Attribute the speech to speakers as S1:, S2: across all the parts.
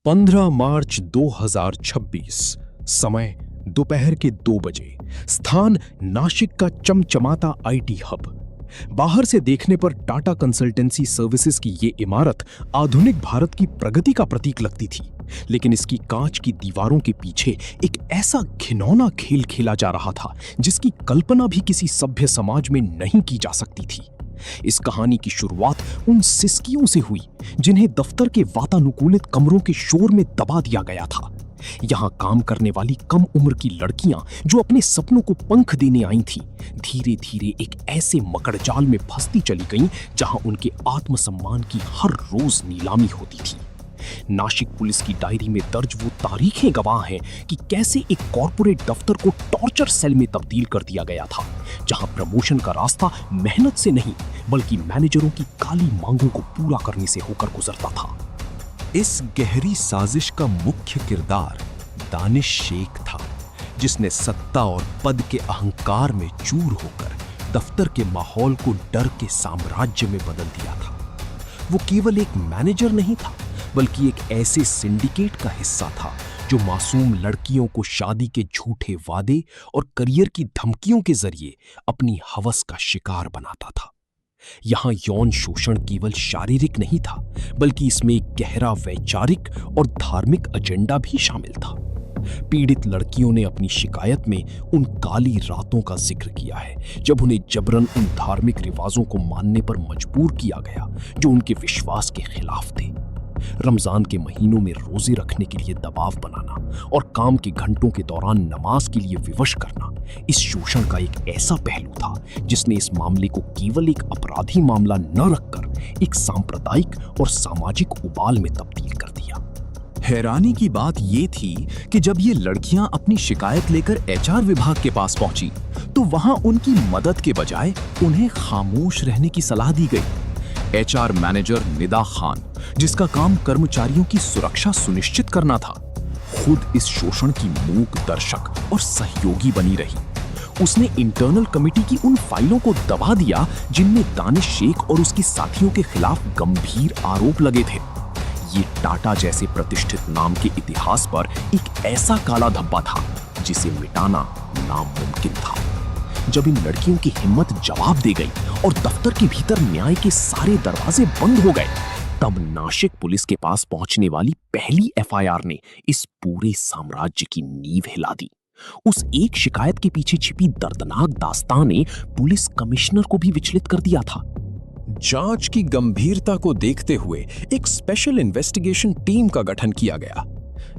S1: 15 मार्च 2026, समय दोपहर के 2 बजे, स्थान नासिक का चमचमाता आईटी हब। बाहर से देखने पर टाटा कंसल्टेंसी सर्विसेज की ये इमारत आधुनिक भारत की प्रगति का प्रतीक लगती थी, लेकिन इसकी कांच की दीवारों के पीछे एक ऐसा घिनौना खेल खेला जा रहा था जिसकी कल्पना भी किसी सभ्य समाज में नहीं की जा सकती थी। इस कहानी की शुरुआत उन सिसकियों से हुई जिन्हें दफ्तर के वातानुकूलित कमरों के शोर में दबा दिया गया था। यहां काम करने वाली कम उम्र की लड़कियां जो अपने सपनों को पंख देने आई थीं, धीरे धीरे एक ऐसे मकड़जाल में फंसती चली गईं जहां उनके आत्मसम्मान की हर रोज नीलामी होती थी। नासिक पुलिस की डायरी में दर्ज वो तारीखें गवाह हैं कि कैसे एक कॉर्पोरेट दफ्तर को टॉर्चर सेल में तब्दील कर दिया गया था, जहां प्रमोशन का रास्ता मेहनत से नहीं बल्कि मैनेजरों की काली मांगों को पूरा करने से होकर गुजरता था।
S2: इस गहरी साजिश का मुख्य किरदार दानिश शेख था, जिसने सत्ता और पद के अहंकार में चूर होकर दफ्तर के माहौल को डर के साम्राज्य में बदल दिया था। वो केवल एक मैनेजर नहीं था, बल्कि एक ऐसे सिंडिकेट का हिस्सा था जो मासूम लड़कियों को शादी के झूठे वादे और करियर की धमकियों के जरिए अपनी हवस का शिकार बनाता था। यहां यौन शोषण केवल शारीरिक नहीं था, बल्कि इसमें एक गहरा वैचारिक और धार्मिक एजेंडा भी शामिल था। पीड़ित लड़कियों ने अपनी शिकायत में उन काली रातों का जिक्र किया है जब उन्हें जबरन उन धार्मिक रिवाजों को मानने पर मजबूर किया गया जो उनके विश्वास के खिलाफ थे। रमजान के महीनों में रोजे रखने के लिए दबाव बनाना और काम के घंटों के दौरान नमाज के लिए विवश करना इस शोषण का एक ऐसा पहलू था जिसने इस मामले को केवल एक अपराधी मामला न रखकर एक सांप्रदायिक और सामाजिक उबाल में तब्दील कर दिया। हैरानी की बात यह थी कि जब ये लड़कियां अपनी शिकायत लेकर एचआर विभाग के पास पहुंची, तो वहां उनकी मदद के बजाय उन्हें खामोश रहने की सलाह दी गई। एचआर मैनेजर निदा खान, जिसका काम कर्मचारियों की सुरक्षा सुनिश्चित करना था, खुद इस शोषण की मूक दर्शक और सहयोगी बनी रही। उसने इंटरनल कमेटी की उन फाइलों को दबा दिया जिनमें दानिश शेख और उसके साथियों के खिलाफ गंभीर आरोप लगे थे। ये टाटा जैसे प्रतिष्ठित नाम के इतिहास पर एक ऐसा काला धब्बा था जिसे मिटाना नामुमकिन था। जब इन लड़कियों की हिम्मत जवाब दे गई और दफ्तर के भीतर न्याय के सारे दरवाजे बंद हो गए, तब नासिक पुलिस के पास पहुंचने वाली पहली एफआईआर ने इस पूरे साम्राज्य की नींव हिला दी। उस एक शिकायत के पीछे छिपी दर्दनाक दास्तान ने पुलिस कमिश्नर को भी विचलित कर दिया था।
S1: जांच की गंभीरता को देखते हुए एक स्पेशल इन्वेस्टिगेशन टीम का गठन किया गया,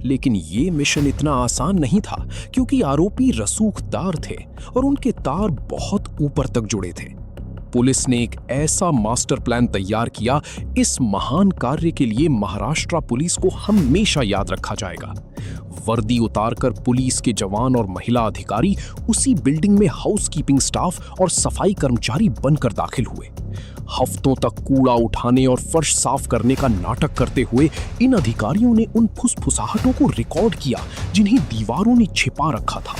S1: लेकिन ये मिशन इतना आसान नहीं था क्योंकि आरोपी रसूखदार थे और उनके तार बहुत ऊपर तक जुड़े थे। पुलिस ने एक ऐसा मास्टर प्लान तैयार किया, इस महान कार्य के लिए महाराष्ट्र पुलिस को हमेशा याद रखा जाएगा। वर्दी उतारकर पुलिस के जवान और महिला अधिकारी उसी बिल्डिंग में हाउसकीपिंग स्टाफ और सफाई कर्मचारी बनकर दाखिल हुए। हफ्तों तक कूड़ा उठाने और फर्श साफ करने का नाटक करते हुए इन अधिकारियों ने उन फुसफुसाहटों को रिकॉर्ड किया जिन्हें दीवारों ने छिपा रखा था।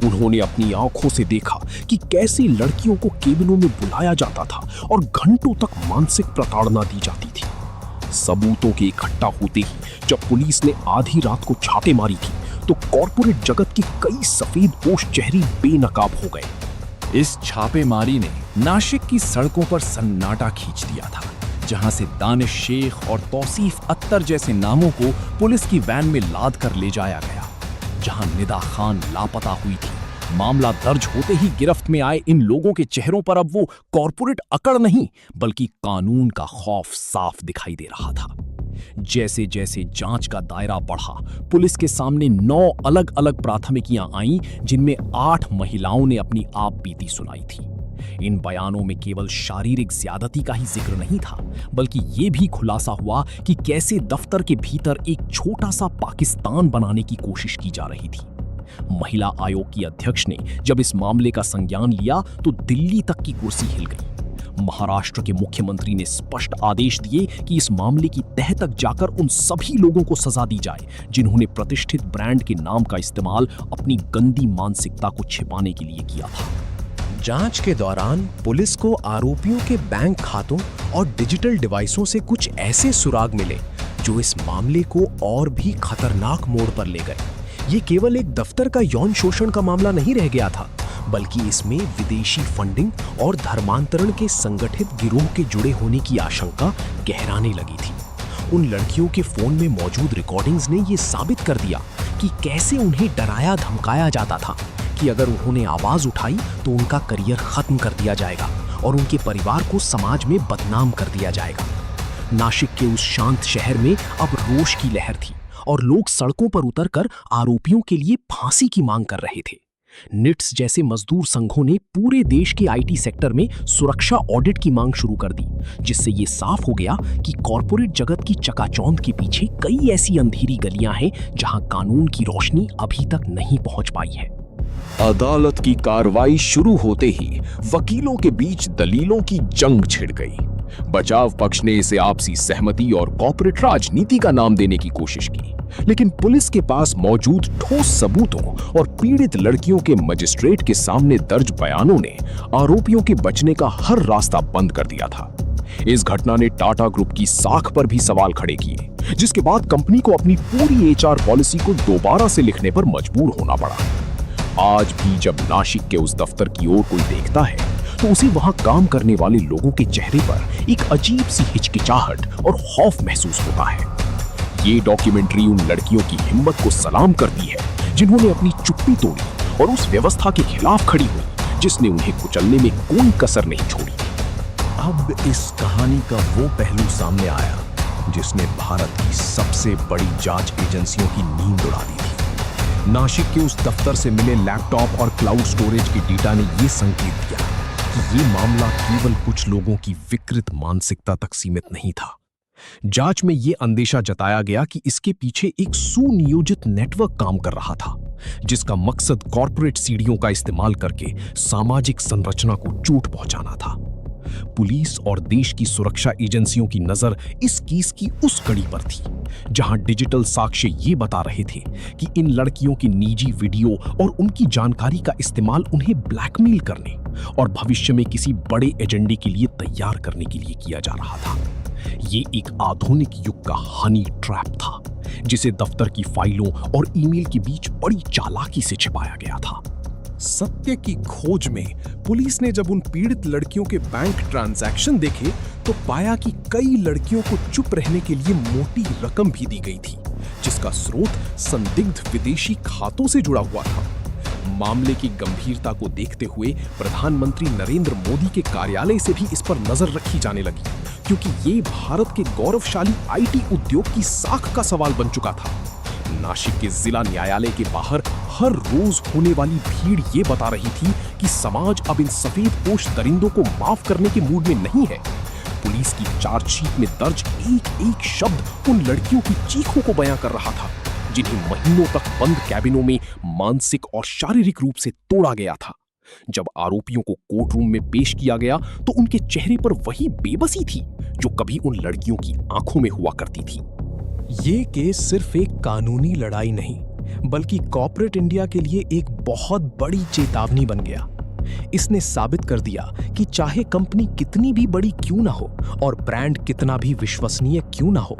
S1: उन्होंने अपनी आंखों से देखा कि कैसे लड़कियों को केबिनों में बुलाया जाता था और घंटों तक मानसिक प्रताड़ना दी जाती थी। सबूतों के इकट्ठा होते ही जब पुलिस ने आधी रात को छापेमारी की, तो कॉर्पोरेट जगत के कई सफेदपोश चेहरे बेनकाब हो गए।
S2: इस छापेमारी ने नासिक की सड़कों पर सन्नाटा खींच दिया था, जहां से दानिश शेख और तौसीफ अख्तर जैसे नामों को पुलिस की वैन में लाद कर ले जाया गया। जहां निदा खान लापता हुई थी, मामला दर्ज होते ही गिरफ्त में आए इन लोगों के चेहरों पर अब वो कॉर्पोरेट अकड़ नहीं बल्कि कानून का खौफ साफ दिखाई दे रहा था। जैसे जैसे जांच का दायरा बढ़ा, पुलिस के सामने 9 अलग अलग प्राथमिकियां आईं, जिनमें 8 महिलाओं ने अपनी आप बीती सुनाई थी। इन बयानों में केवल शारीरिक ज्यादती का ही जिक्र नहीं था, बल्कि ये भी खुलासा हुआ कि कैसे दफ्तर के भीतर एक छोटा सा पाकिस्तान बनाने की कोशिश की जा रही थी। महिला आयोग की अध्यक्ष ने जब इस मामले का संज्ञान लिया तो दिल्ली तक की कुर्सी हिल गई। महाराष्ट्र के मुख्यमंत्री ने स्पष्ट आदेश दिए कि इस मामले की तह तक जाकर उन सभी लोगों को सजा दी जाए जिन्होंने प्रतिष्ठित ब्रांड के नाम का इस्तेमाल अपनी गंदी मानसिकता को छिपाने के लिए किया था।
S1: जांच के दौरान पुलिस को आरोपियों के बैंक खातों और डिजिटल डिवाइसों से कुछ ऐसे सुराग मिले
S2: जो इस मामले को और भी खतरनाक मोड़ पर ले गए। ये केवल एक दफ्तर का यौन शोषण का मामला नहीं रह गया था, बल्कि इसमें विदेशी फंडिंग और धर्मांतरण के संगठित गिरोह के जुड़े होने की आशंका गहराने लगी थी। उन लड़कियों के फोन में मौजूद रिकॉर्डिंग्स ने ये साबित कर दिया कि कैसे उन्हें डराया धमकाया जाता था कि अगर उन्होंने आवाज उठाई तो उनका करियर खत्म कर दिया जाएगा और उनके परिवार को समाज में बदनाम कर दिया जाएगा। नासिक के उस शांत शहर में अब रोष की लहर थी और लोग सड़कों पर उतरकर आरोपियों के लिए फांसी की मांग कर रहे थे। निट्स जैसे मजदूर संघों ने पूरे देश के आईटी सेक्टर में सुरक्षा ऑडिट की मांग शुरू कर दी, जिससे ये साफ हो गया कि कॉरपोरेट जगत की चकाचौंध के पीछे कई ऐसी अंधेरी गलियां हैं जहां कानून की रोशनी अभी तक नहीं पहुंच पाई है।
S1: अदालत की कार्रवाई शुरू होते ही वकीलों के बीच दलीलों की जंग छिड़ गई। बचाव पक्ष ने इसे आपसी सहमति और कॉर्पोरेट राजनीति का नाम देने की कोशिश की, लेकिन पुलिस के पास मौजूद ठोस सबूतों और पीड़ित लड़कियों के मजिस्ट्रेट के सामने दर्ज बयानों ने आरोपियों के बचने का हर रास्ता बंद कर दिया था। इस घटना ने टाटा ग्रुप की साख पर भी सवाल खड़े किए, जिसके बाद कंपनी को अपनी पूरी एचआर पॉलिसी को दोबारा से लिखने पर मजबूर होना पड़ा। आज भी जब नासिक के उस दफ्तर की ओर कोई देखता है तो उसे वहां काम करने वाले लोगों के चेहरे पर एक अजीब सी हिचकिचाहट और खौफ महसूस होता है। ये डॉक्यूमेंट्री उन लड़कियों की हिम्मत को सलाम करती है जिन्होंने अपनी चुप्पी तोड़ी और उस व्यवस्था के खिलाफ खड़ी हुई जिसने उन्हें कुचलने में कोई कसर नहीं छोड़ी।
S2: अब इस कहानी का वो पहलू सामने आया जिसने भारत की सबसे बड़ी जांच एजेंसियों की नींद उड़ा दी थी। नासिक के उस दफ्तर से मिले लैपटॉप और क्लाउड स्टोरेज के डेटा ने यह संकेत दिया कि ये मामला केवल कुछ लोगों की विकृत मानसिकता तक सीमित नहीं था। जांच में यह अंदेशा जताया गया कि इसके पीछे एक सुनियोजित नेटवर्क काम कर रहा था, जिसका मकसद कॉर्पोरेट सीढ़ियों का इस्तेमाल करके सामाजिक संरचना को चोट पहुंचाना था। पुलिस और देश की सुरक्षा एजेंसियों की नजर इस केस की उस कड़ी पर थी जहां डिजिटल साक्ष्य ये बता रहे थे कि इन लड़कियों की निजी वीडियो और उनकी जानकारी का इस्तेमाल उन्हें ब्लैकमेल करने और भविष्य में किसी बड़े एजेंडे के लिए तैयार करने के लिए किया जा रहा था। ये एक आधुनिक युग का हनी ट्रैप था जिसे दफ्तर की फाइलों और ईमेल के बीच बड़ी चालाकी से छिपाया गया था।
S1: सत्य की खोज में पुलिस ने जब उन पीड़ित लड़कियों के बैंक ट्रांजैक्शन देखे तो पाया कि कई लड़कियों को चुप रहने के लिए मोटी रकम भी दी गई थी, जिसका स्रोत संदिग्ध विदेशी खातों से जुड़ा हुआ था। मामले की गंभीरता को देखते हुए प्रधानमंत्री नरेंद्र मोदी के कार्यालय से भी इस पर नजर रखी जाने लगी, क्योंकि ये भारत के गौरवशाली आईटी उद्योग की साख का सवाल बन चुका था। नासिक के जिला न्यायालय के बाहर हर रोज होने वाली भीड़ ये बता रही थी कि समाज अब इन सफेद पोश दरिंदों को माफ करने के मूड में नहीं है। पुलिस की चार्जशीट में दर्ज एक एक शब्द उन लड़कियों की चीखों को बयां कर रहा था, जिन्हें महीनों तक बंद कैबिनों में मानसिक और शारीरिक रूप से तोड़ा गया था। जब आरोपियों को कोर्ट रूम में पेश किया गया तो उनके चेहरे पर वही बेबसी थी जो कभी उन लड़कियों की आंखों में हुआ करती थी।
S2: ये केस सिर्फ एक कानूनी लड़ाई नहीं, बल्कि कॉर्पोरेट इंडिया के लिए एक बहुत बड़ी चेतावनी बन गया। इसने साबित कर दिया कि चाहे कंपनी कितनी भी बड़ी क्यों ना हो और ब्रांड कितना भी विश्वसनीय क्यों ना हो,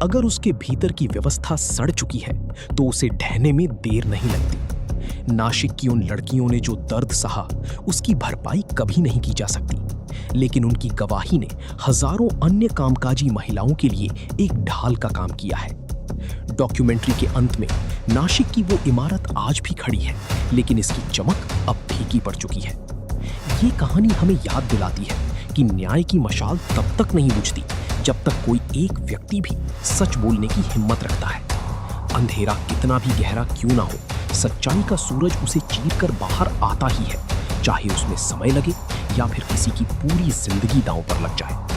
S2: अगर उसके भीतर की व्यवस्था सड़ चुकी है तो उसे ढहने में देर नहीं लगती। नासिक की उन लड़कियों ने जो दर्द सहा, उसकी भरपाई कभी नहीं की जा सकती, लेकिन उनकी गवाही ने हजारों अन्य कामकाजी महिलाओं के लिए एक ढाल का काम किया है। डॉक्यूमेंट्री के अंत में नासिक की वो इमारत आज भी खड़ी है, लेकिन इसकी चमक अब फीकी पड़ चुकी है। ये कहानी हमें याद दिलाती है कि न्याय की मशाल तब तक नहीं बुझती जब तक कोई एक व्यक्ति भी सच बोलने की हिम्मत रखता है। अंधेरा कितना भी गहरा क्यों ना हो, सच्चाई का सूरज उसे चीरकर बाहर आता ही है, चाहे उसमें समय लगे या फिर किसी की पूरी जिंदगी दांव पर लग जाए।